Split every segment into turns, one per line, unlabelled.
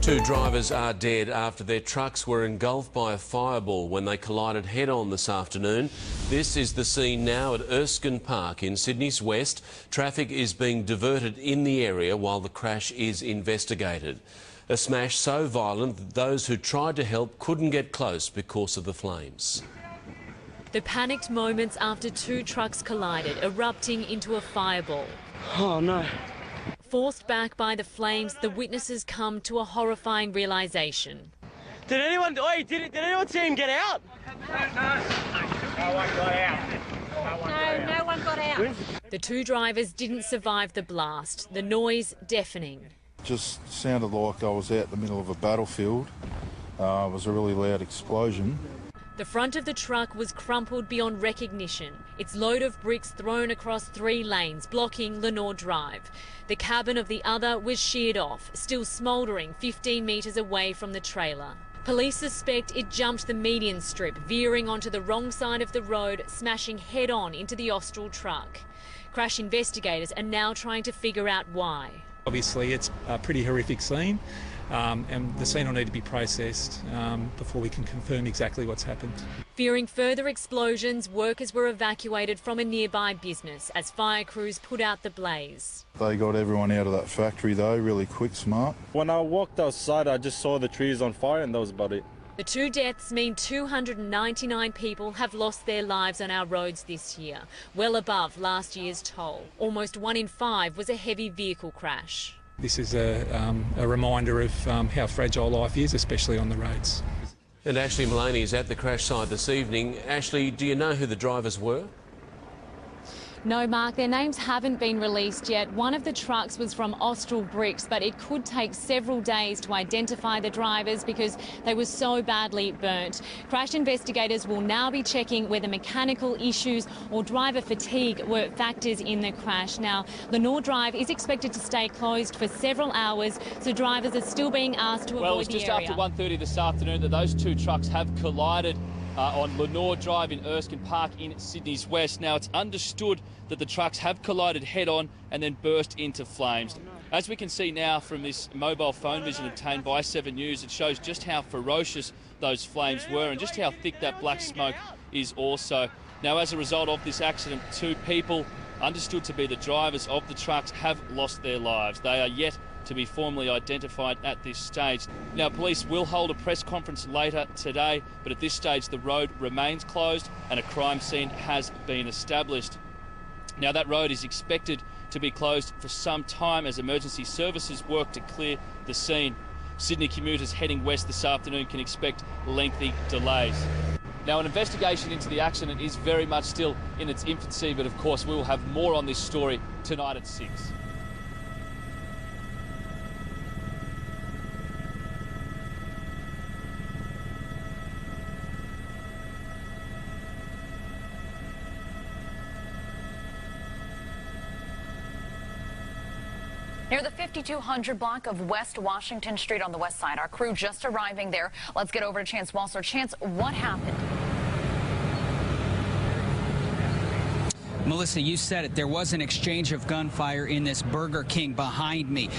Two drivers are dead after their trucks were engulfed by a fireball when they collided head-on this afternoon. This is the scene now at Erskine Park in Sydney's west. Traffic is being diverted in the area while the crash is investigated. A smash so violent that those who tried to help couldn't get close because of the flames.
The panicked moments after two trucks collided, erupting into a fireball.
Oh no.
Forced back by the flames, the witnesses come to a horrifying realisation.
Did anyone see him get out?
No one got out. No one got out.
The two drivers didn't survive the blast, the noise deafening.
Just sounded like I was out in the middle of a battlefield. It was a really loud explosion.
The front of the truck was crumpled beyond recognition, its load of bricks thrown across 3 lanes, blocking Lenore Drive. The cabin of the other was sheared off, still smouldering 15 metres away from the trailer. Police suspect it jumped the median strip, veering onto the wrong side of the road, smashing head-on into the Austral truck. Crash investigators are now trying to figure out why.
Obviously, it's a pretty horrific scene. And the scene will need to be processed before we can confirm exactly what's happened.
Fearing further explosions, workers were evacuated from a nearby business as fire crews put out the blaze.
They got everyone out of that factory though, really quick, smart.
When I walked outside, I just saw the trees on fire and that was about it.
The 2 deaths mean 299 people have lost their lives on our roads this year, well above last year's toll. Almost 1 in 5 was a heavy vehicle crash.
This is a reminder of how fragile life is, especially on the roads.
And Ashley Mullaney is at the crash site this evening. Ashley, do you know who the drivers were?
No, Mark, their names haven't been released yet. One of the trucks was from Austral Bricks, but it could take several days to identify the drivers because they were so badly burnt. Crash investigators will now be checking whether mechanical issues or driver fatigue were factors in the crash. Now, Lenore Drive is expected to stay closed for several hours, so drivers are still being asked to avoid the area.
Well, it's just after 1:30 this afternoon that those two trucks have collided on Lenore Drive in Erskine Park in Sydney's west. Now, it's understood that the trucks have collided head-on and then burst into flames. As we can see now from this mobile phone vision obtained by 7 News, it shows just how ferocious those flames were and just how thick that black smoke is also. Now, as a result of this accident, 2 people understood to be the drivers of the trucks have lost their lives. They are yet to be formally identified at this stage. Now, police will hold a press conference later today, but at this stage the road remains closed and a crime scene has been established. Now, that road is expected to be closed for some time as emergency services work to clear the scene. Sydney commuters heading west this afternoon can expect lengthy delays. Now, an investigation into the accident is very much still in its infancy, but of course we will have more on this story tonight at 6.
Near the 5200 block of West Washington Street on the west side. Our crew just arriving there. Let's get over to Chance Walser. Chance, what happened?
Melissa, you said it. There was an exchange of gunfire in this Burger King behind me.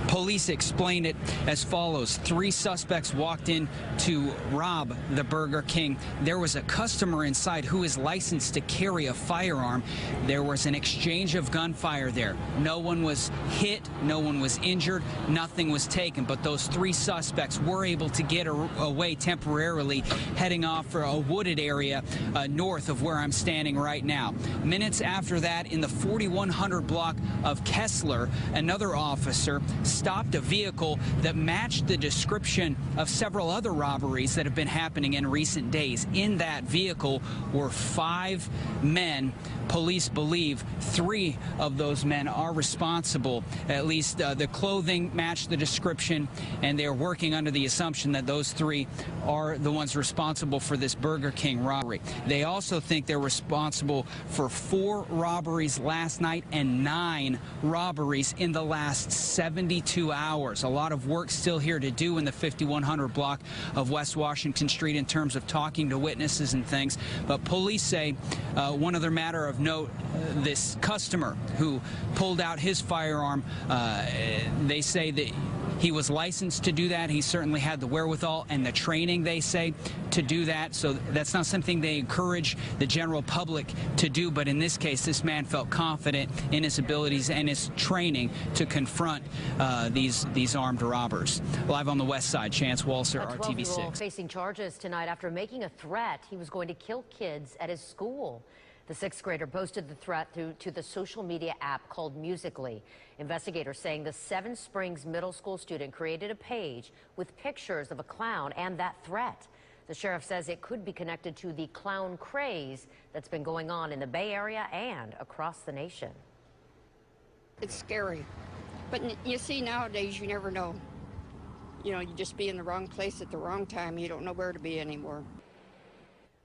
Police explained it as follows. 3 suspects walked in to rob the Burger King. There was a customer inside who is licensed to carry a firearm. There was an exchange of gunfire there. No one was hit, no one was injured, nothing was taken. But those 3 suspects were able to get away temporarily, heading off for a wooded area north of where I'm standing right now. Minutes after that, in the 4100 block of Kessler, another officer stopped a vehicle that matched the description of several other robberies that have been happening in recent days. In that vehicle were 5 men. Police believe 3 of those men are responsible. At least the clothing matched the description, and they're working under the assumption that those 3 are the ones responsible for this Burger King robbery. They also think they're responsible for 4 robberies last night and 9 robberies in the last 72 hours. A lot of work still here to do in the 5100 block of West Washington Street in terms of talking to witnesses and things. But police say one other matter of note, this customer who pulled out his firearm, they say that He was licensed to do that. He certainly had the wherewithal and the training, they say, to do that. So that's not something they encourage the general public to do. But in this case, this man felt confident in his abilities and his training to confront these armed robbers. Live on the west side, Chance Walser, RTV6.
Facing charges tonight after making a threat he was going to kill kids at his school. The sixth grader posted the threat to the social media app called Musical.ly. Investigators saying the Seven Springs middle school student created a page with pictures of a clown and that threat. The sheriff says it could be connected to the clown craze that's been going on in the Bay Area and across the nation.
It's scary, but you see, nowadays you never know. You know, you just be in the wrong place at the wrong time. You don't know where to be anymore.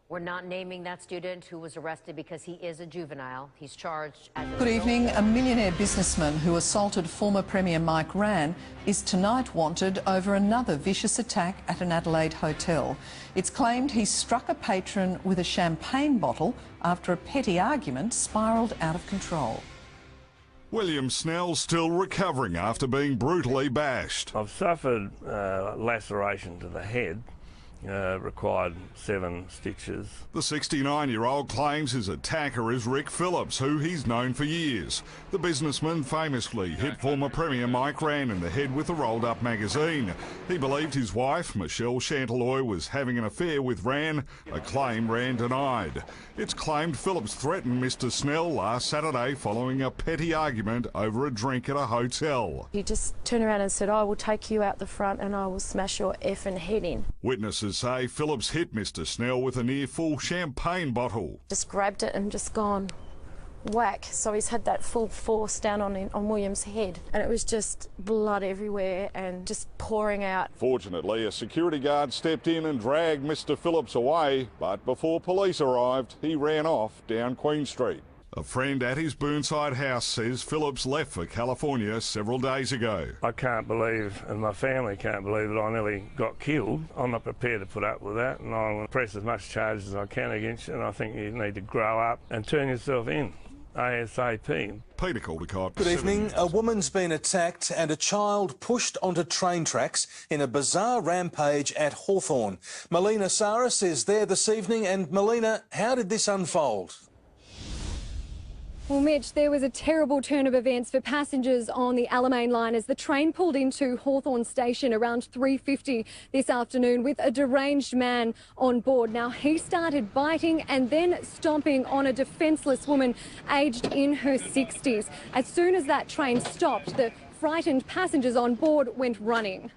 We're not naming that student who was arrested because he is a juvenile. He's charged as a...
Good evening. A millionaire businessman who assaulted former Premier Mike Rann is tonight wanted over another vicious attack at an Adelaide hotel. It's claimed he struck a patron with a champagne bottle after a petty argument spiralled out of control.
William Snell still recovering after being brutally bashed.
I've suffered laceration to the head. Required 7 stitches.
The 69-year-old claims his attacker is Rick Phillips, who he's known for years. The businessman famously hit former Premier Mike Rann in the head with a rolled-up magazine. He believed his wife, Michelle Chanteloy, was having an affair with Rann, a claim Rann denied. It's claimed Phillips threatened Mr Snell last Saturday following a petty argument over a drink at a hotel.
He just turned around and said, "I will take you out the front and I will smash your effing head in."
Witnesses say Phillips hit Mr Snell with a near-full champagne bottle.
Just grabbed it and just gone whack. So he's had that full force down on William's head, and it was just blood everywhere and just pouring out.
Fortunately, a security guard stepped in and dragged Mr Phillips away, but before police arrived, he ran off down Queen Street. A friend at his Burnside house says Phillips left for California several days ago.
I can't believe, and my family can't believe, that I nearly got killed. I'm not prepared to put up with that, and I'll press as much charges as I can against you, and I think you need to grow up and turn yourself in ASAP.
Peter Caldecott.
Good evening. A woman's been attacked and a child pushed onto train tracks in a bizarre rampage at Hawthorn. Melina Saris is there this evening, and Melina, how did this unfold?
Well, Mitch, there was a terrible turn of events for passengers on the Alamein line as the train pulled into Hawthorn Station around 3:50 this afternoon with a deranged man on board. Now, he started biting and then stomping on a defenceless woman aged in her 60s. As soon as that train stopped, the frightened passengers on board went running.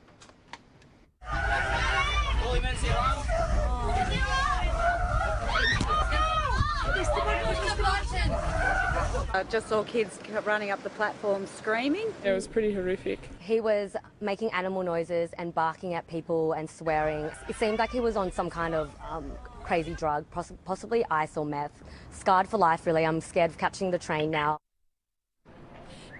I just saw kids running up the platform screaming.
It was pretty horrific.
He was making animal noises and barking at people and swearing. It seemed like he was on some kind of crazy drug, possibly ice or meth. Scarred for life, really. I'm scared of catching the train now.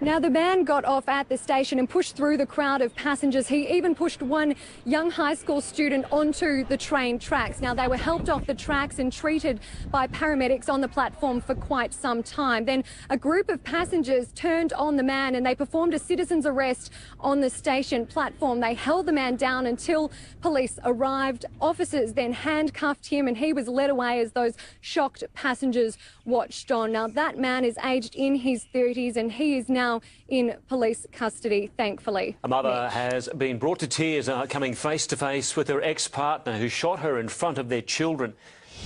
Now, the man got off at the station and pushed through the crowd of passengers. He even pushed one young high school student onto the train tracks. Now, they were helped off the tracks and treated by paramedics on the platform for quite some time. Then a group of passengers turned on the man and they performed a citizen's arrest on the station platform. They held the man down until police arrived. Officers then handcuffed him and he was led away as those shocked passengers watched on. Now, that man is aged in his 30s and he is now in police custody, thankfully.
A mother has been brought to tears coming face to face with her ex-partner who shot her in front of their children.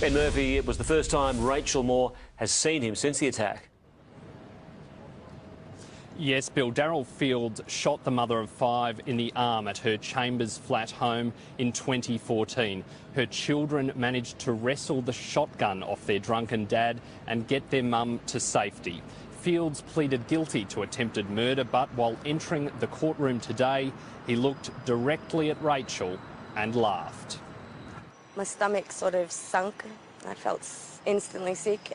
Ben Murphy, it was the first time Rachel Moore has seen him since the attack.
Yes, Bill. Daryl Fields shot the mother of 5 in the arm at her Chambers flat home in 2014. Her children managed to wrestle the shotgun off their drunken dad and get their mum to safety. Fields pleaded guilty to attempted murder, but while entering the courtroom today, he looked directly at Rachel and laughed.
My stomach sort of sunk. I felt instantly sick.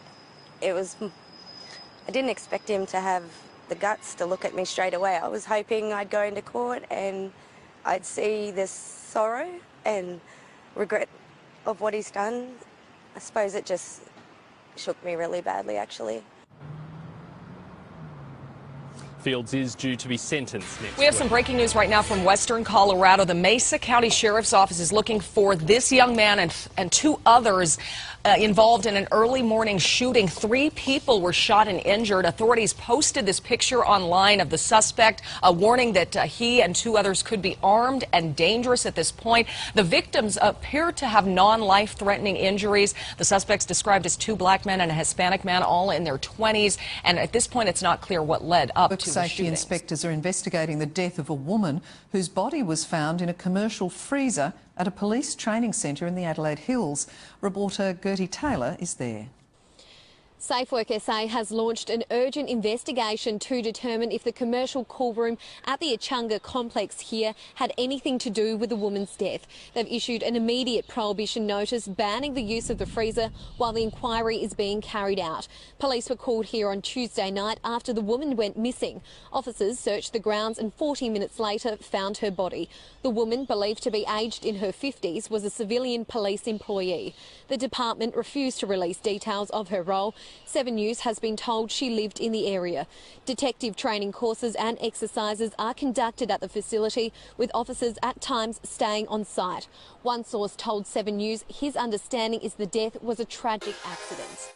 I didn't expect him to have the guts to look at me straight away. I was hoping I'd go into court and I'd see this sorrow and regret of what he's done. I suppose it just shook me really badly, actually.
Fields is due to be sentenced next
We have
week.
some breaking news right now from western Colorado. The Mesa County Sheriff's Office is looking for this young man and two others involved in an early morning shooting. 3 people were shot and injured. Authorities posted this picture online of the suspect, a warning that he and 2 others could be armed and dangerous at this point. The victims appear to have non-life-threatening injuries. The suspects described as 2 black men and a Hispanic man, all in their 20s. And at this point, it's not clear what led up to the
Safety
shootings.
inspectors are investigating the death of a woman whose body was found in a commercial freezer at a police training centre in the Adelaide Hills. Reporter Gertie Taylor is there.
SafeWork SA has launched an urgent investigation to determine if the commercial cool room at the Echunga complex here had anything to do with the woman's death. They've issued an immediate prohibition notice banning the use of the freezer while the inquiry is being carried out. Police were called here on Tuesday night after the woman went missing. Officers searched the grounds and 40 minutes later found her body. The woman, believed to be aged in her 50s, was a civilian police employee. The department refused to release details of her role. 7 News has been told she lived in the area. Detective training courses and exercises are conducted at the facility, with officers at times staying on site. One source told 7 News his understanding is the death was a tragic accident.